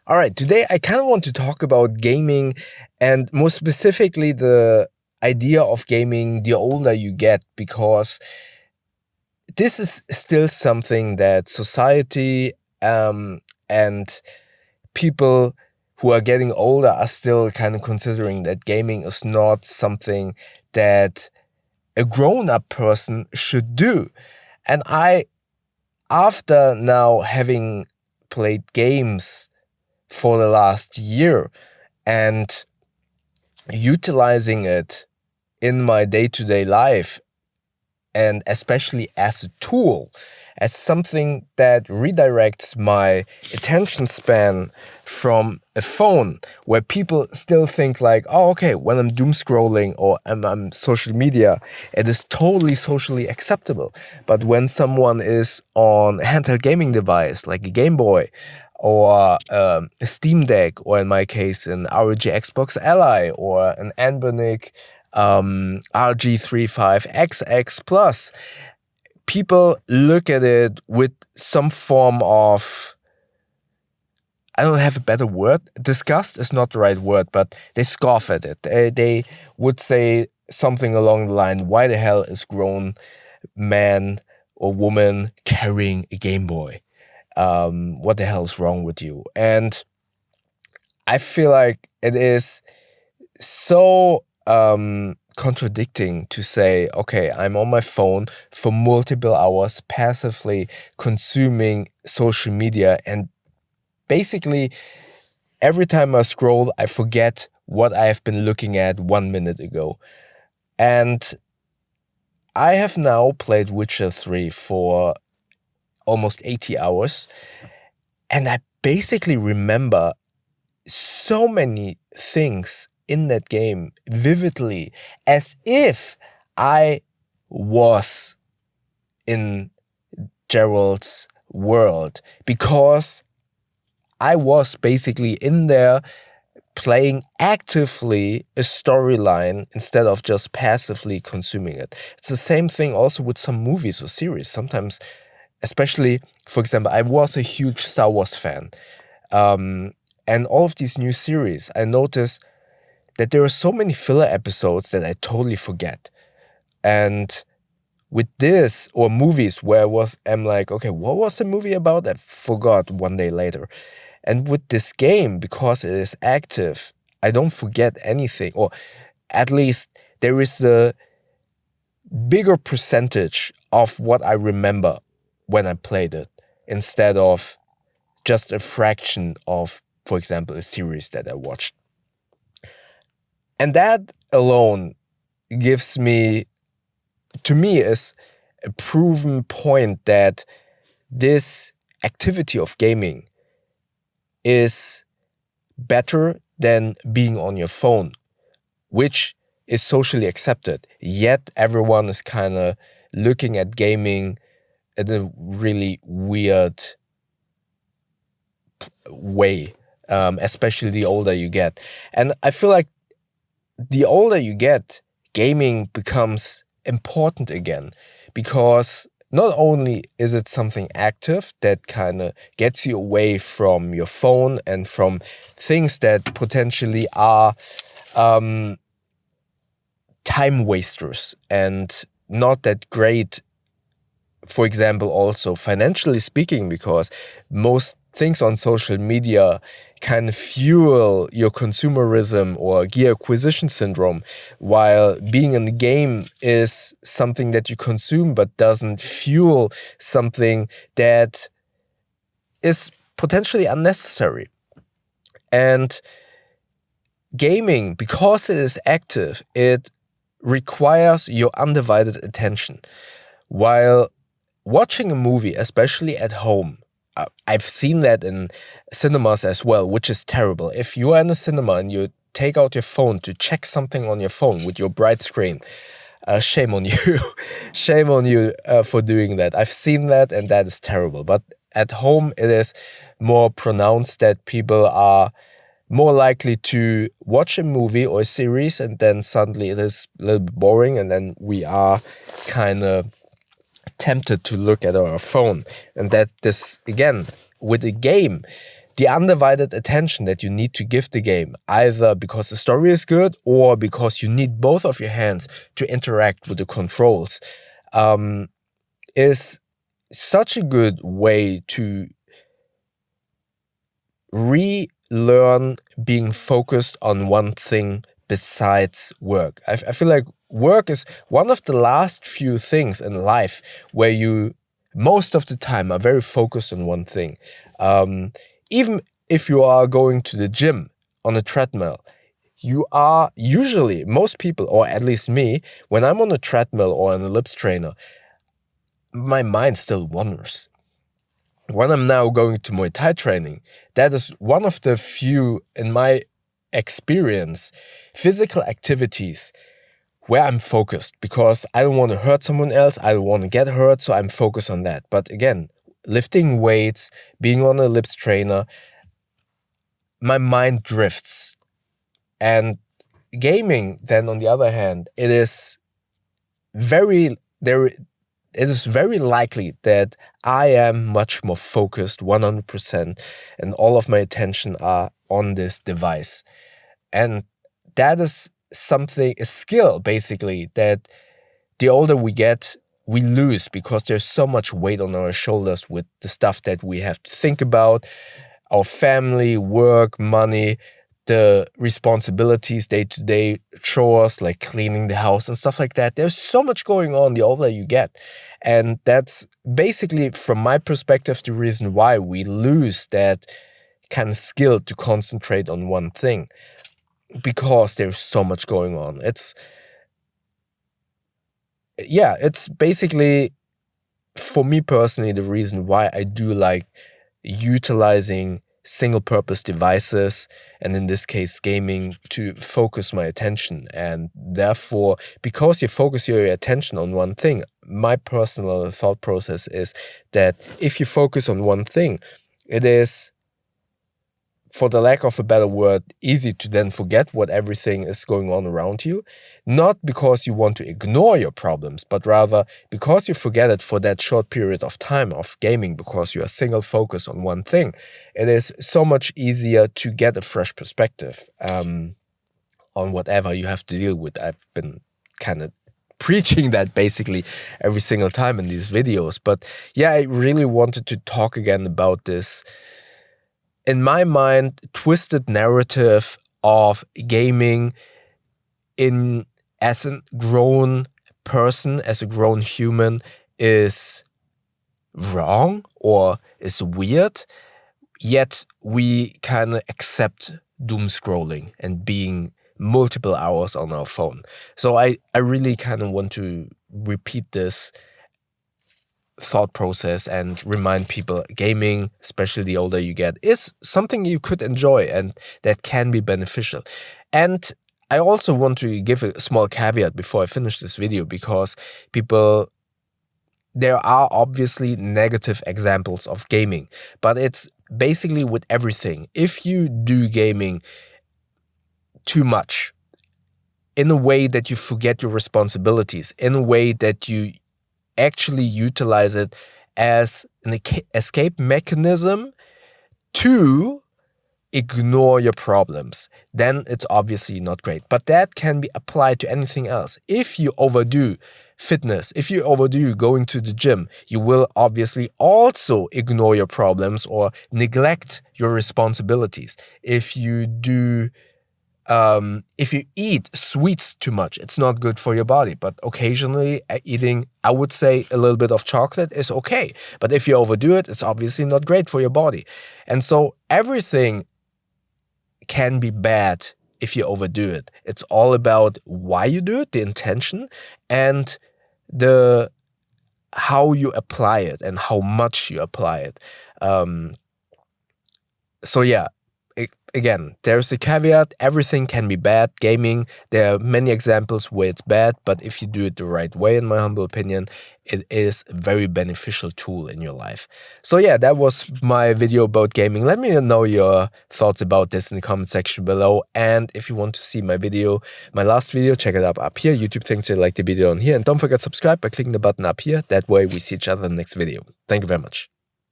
All right, today I kind of want to talk about gaming and more specifically the idea of gaming the older you get, because this is still something that society and people who are getting older are still kind of considering that gaming is not something that a grown-up person should do. And after now having played games for the last year and utilizing it in my day-to-day life, and especially as a tool, as something that redirects my attention span from a phone, where people still think like, oh, okay, when I'm doom scrolling or I'm social media, it is totally socially acceptable. But when someone is on a handheld gaming device like a Game Boy or a Steam Deck, or in my case, an ROG Xbox Ally or an Anbernic RG35XX Plus, people look at it with some form of, I don't have a better word. Disgust is not the right word, but they scoff at it. They would say something along the line, why the hell is grown man or woman carrying a Game Boy? What the hell is wrong with you? And I feel like it is so contradicting to say, okay, I'm on my phone for multiple hours, passively consuming social media, and basically every time I scroll, I forget what I have been looking at 1 minute ago. And I have now played Witcher 3 for almost 80 hours, and I basically remember so many things in that game vividly, as if I was in Gerald's world, because I was basically in there playing actively a storyline instead of just passively consuming it. It's the same thing also with some movies or series. Sometimes, especially, for example, I was a huge Star Wars fan. And all of these new series, I notice that there are so many filler episodes that I totally forget. And with this, or movies where I'm like, okay, what was the movie about? I forgot one day later. And with this game, because it is active, I don't forget anything. Or at least there is a bigger percentage of what I remember when I played it, instead of just a fraction of, for example, a series that I watched. And that alone gives me, to me, is a proven point that this activity of gaming is better than being on your phone, which is socially accepted. Yet everyone is kind of looking at gaming in a really weird way, especially the older you get. And I feel like the older you get, gaming becomes important again, because not only is it something active that kind of gets you away from your phone and from things that potentially are time wasters and not that great, for example, also financially speaking, because most things on social media kind of fuel your consumerism or gear acquisition syndrome, while being in the game is something that you consume but doesn't fuel something that is potentially unnecessary. And gaming, because it is active, it requires your undivided attention. While watching a movie, especially at home, I've seen that in cinemas as well, which is terrible. If you are in a cinema and you take out your phone to check something on your phone with your bright screen, shame on you. Shame on you for doing that. I've seen that, and that is terrible. But at home, it is more pronounced that people are more likely to watch a movie or a series, and then suddenly it is a little bit boring, and then we are kind of tempted to look at our phone. And that this, again, with a game, the undivided attention that you need to give the game, either because the story is good or because you need both of your hands to interact with the controls, is such a good way to relearn being focused on one thing besides work. I feel like work is one of the last few things in life where you, most of the time, are very focused on one thing. Even if you are going to the gym on a treadmill, you are usually, most people, or at least me, when I'm on a treadmill or an ellipse trainer, my mind still wanders. When I'm now going to Muay Thai training, that is one of the few, in my experience, physical activities where I'm focused, because I don't want to hurt someone else, I don't want to get hurt, so I'm focused on that. But again, lifting weights, being on an ellipse trainer, my mind drifts. And gaming, then on the other hand, it is very likely that I am much more focused 100% and all of my attention are on this device. And that is something, a skill basically, that the older we get, we lose, because there's so much weight on our shoulders with the stuff that we have to think about, our family, work, money, the responsibilities, day-to-day chores like cleaning the house and stuff like that. There's so much going on the older you get. And that's basically, from my perspective, the reason why we lose that kind of skill to concentrate on one thing, because there's so much going on. It's basically, for me personally, the reason why I do like utilizing single-purpose devices, and in this case gaming, to focus my attention. And therefore, because you focus your attention on one thing, my personal thought process is that if you focus on one thing, it is, for the lack of a better word, easy to then forget what everything is going on around you. Not because you want to ignore your problems, but rather because you forget it for that short period of time of gaming, because you are single focused on one thing. It is so much easier to get a fresh perspective on whatever you have to deal with. I've been kind of preaching that basically every single time in these videos. But yeah, I really wanted to talk again about this, in my mind, twisted narrative of gaming as a grown person, as a grown human, is wrong or is weird, yet we kind of accept doom scrolling and being multiple hours on our phone. So I really kind of want to repeat this thought process and remind people, gaming, especially the older you get, is something you could enjoy and that can be beneficial. And I also want to give a small caveat before I finish this video, because there are obviously negative examples of gaming, but it's basically with everything. If you do gaming too much, in a way that you forget your responsibilities, in a way that you actually utilize it as an escape mechanism to ignore your problems, then it's obviously not great. But that can be applied to anything else. If you overdo fitness, if you overdo going to the gym, you will obviously also ignore your problems or neglect your responsibilities. If you eat sweets too much, it's not good for your body. But occasionally eating, I would say, a little bit of chocolate is okay. But if you overdo it, it's obviously not great for your body. And so everything can be bad if you overdo it. It's all about why you do it, the intention, and how you apply it and how much you apply it. So yeah. Again, there's a caveat, everything can be bad. Gaming, there are many examples where it's bad, but if you do it the right way, in my humble opinion, it is a very beneficial tool in your life. So yeah, that was my video about gaming. Let me know your thoughts about this in the comment section below. And if you want to see my last video, check it out up here. YouTube thinks you like the video on here. And don't forget to subscribe by clicking the button up here. That way we see each other in the next video. Thank you very much.